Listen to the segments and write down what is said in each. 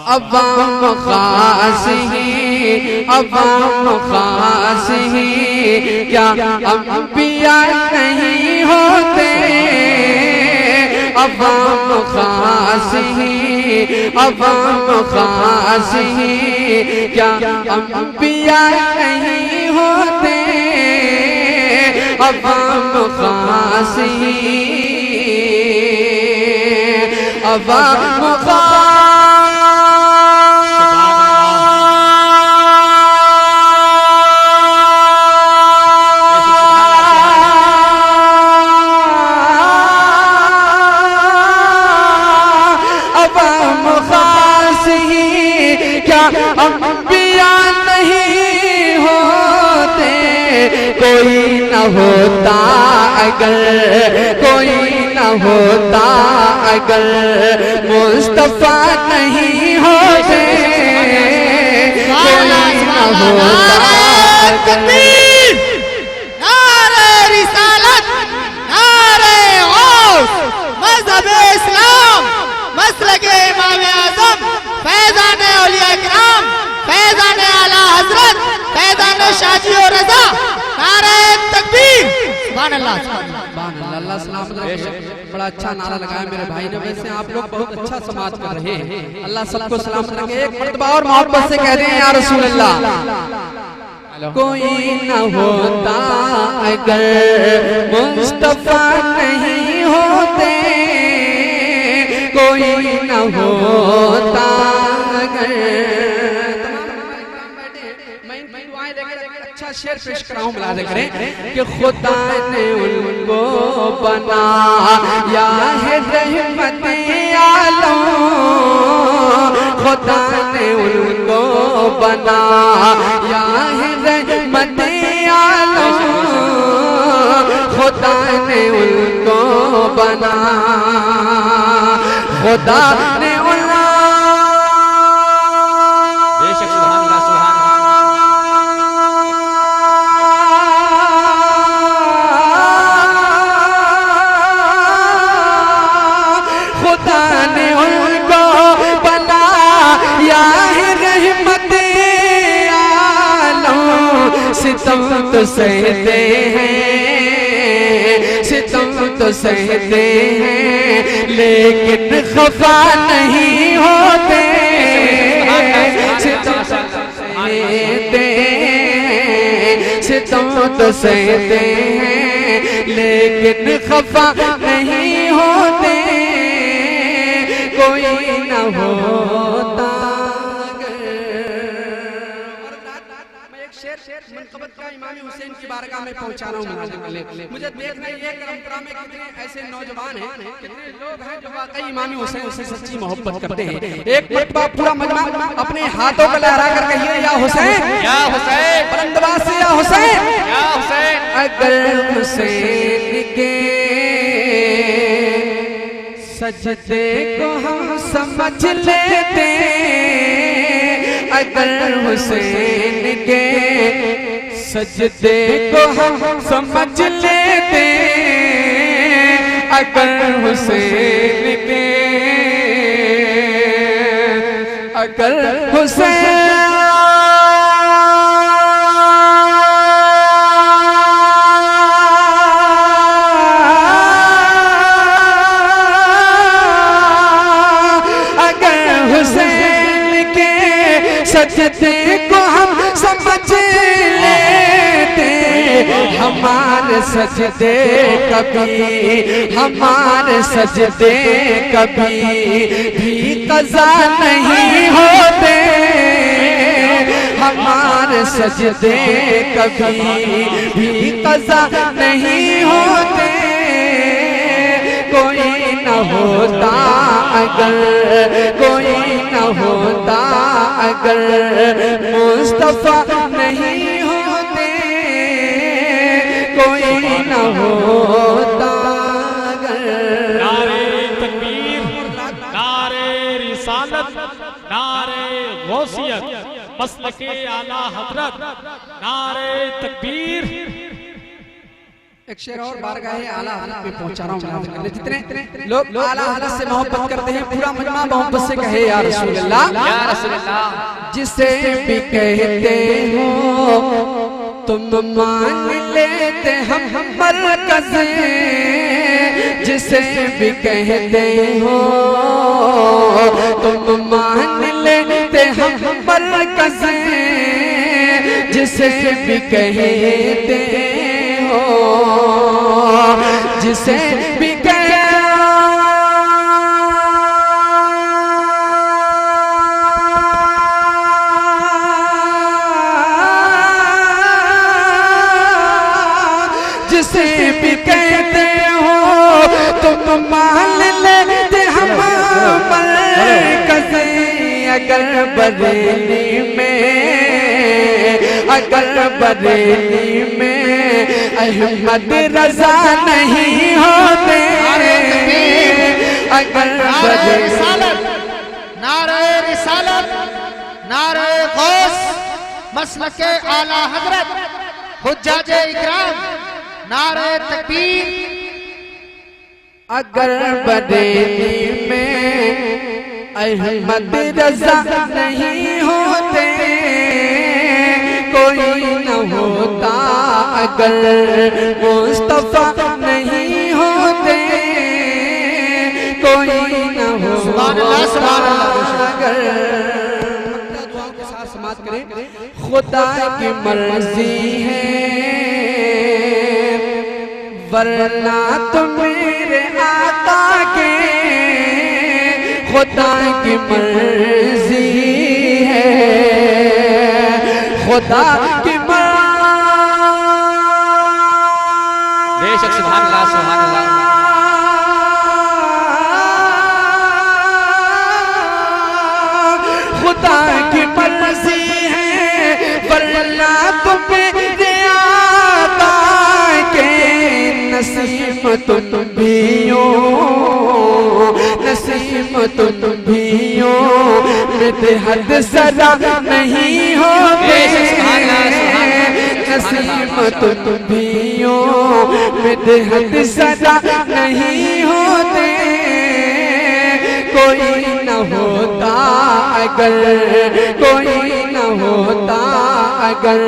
अवाम खास ही अवाम खास ही क्या अंबिया नहीं होते। अवाम खास ही अवाम खास ही क्या अंबिया नहीं होते। अवाम खास ही अवाम खास ही क्या अंबिया नहीं होते। कोई न होता अगर कोई न होता अगर मुस्तफा नहीं होते। कोई न होता तकबीर, नारे रिसालत, नारे गौस, मज़हब-ए इस्लाम, मसलक-ए इमाम आज़म, फैज़ान-ए औलिया किराम, फैज़ान-ए आला हज़रत, फैज़ान-ए शाजी और रज़ा, नारे तकबीर। सुभान अल्लाह, अल्लाह सलामत रखे। बड़ा अच्छा नारा लगाया मेरे भाई ने। वैसे आप लोग बहुत अच्छा समाज कर रहे हैं। अल्लाह सबको सलामत रखे। एक मर्तबा और मोहब्बत से कह रहे हैं या रसूल अल्लाह। कोई न होता अगर मुस्तफा नहीं होते। कोई न होता अगर अच्छा शेर पेश कराऊं मुलाज़ा करें कि खुदा ने उनको बनाया है रहमत आलम। खुदा ने उनको बनाया है रहमत आलम। खुदा ने उनको बना खुदा ने सितम तो सहते हैं, सितम तो सहते हैं, लेकिन खफा नहीं होते। सितम सहते हैं, सितम तो सहते हैं, लेकिन खफा नहीं होते। कोई न होता मनकबत का इमाम हुसैन की बारगाह में पहुंचा रहा हूं। मुझे देखना ये परंपरा में कितने ऐसे नौजवान हैं, कितने लोग हैं जो वाकई इमाम हुसैन से सच्ची मोहब्बत करते हैं। एक मर्तबा पूरा मजमा अपने हाथों को लहरा कर कहिए या हुसैन, या हुसैन, बुलंद आवाज से या हुसैन, या हुसैन। अगर हुसैन के सजदे को हम समझ लेते, अगर हुसैन के सजदे को हम समझ लेते, अगर हुसैन के अगर हुसैन सजदे को हम समझ लेते, हमारे सजदे कभी हमारे सजदे कभी भी क़ज़ा नहीं होते। हमारे सजदे कभी भी क़ज़ा नहीं होते। कोई न होता अगर कोई न होता अगर मुस्तफा नहीं होते। कोई न होता अगर। नारे तकबीर, नारे रिसालत, नारे गौसियत, मसलके आला हज़रत, नारे तकबीर। एक शेर और बारगाहे आला हज़रत पे पहुंचा रहा हूं। जितने लोग आला हज़रत से मोहब्बत करते हैं पूरा मजमा मोहब्बत से कहे या रसूल अल्लाह, या रसूल अल्लाह। जिसे भी कहते हो तुम मान लेते हम मरकज़, जिसे भी कहते हो तुम मान लेते हम मरकज़, जिसे भी कहते हो, जिसे भी जिसे भी कहते हो तुम मान लेते हम मरकज़। अगर बरेली में, अगर बरेली में अहमद रजा नहीं होते, अगर नारे रिसालत, नारे रिसालत, नारे गौस, मसलके आला हजरत, हुज्जाजे इकराम, नारे तकबीर। अगर बरेली में अहमद रजा नहीं होते, कोई न होता, अगर मुस्तफा नहीं होते, कोई न होता। अगर दुआओं के साथ समाप्त करें। खुदा की मर्जी है वरना तो मेरे आका के, खुदा की मर्जी है, खुदा की बेशक सुभान अल्लाह, सुभान अल्लाह। खुदा की मर्जी है वरना तो मेरे आका के, नसीब तुम भी हो, नसीब तुम भी हो, मेरे हद सदा नहीं होते, नसीब तुम भी हो, मेरे हद सदा नहीं होते, कोई न होता अगर, कोई न होता अगर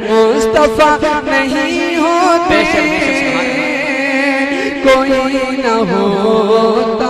मुस्तफा नहीं होते, कोई न होता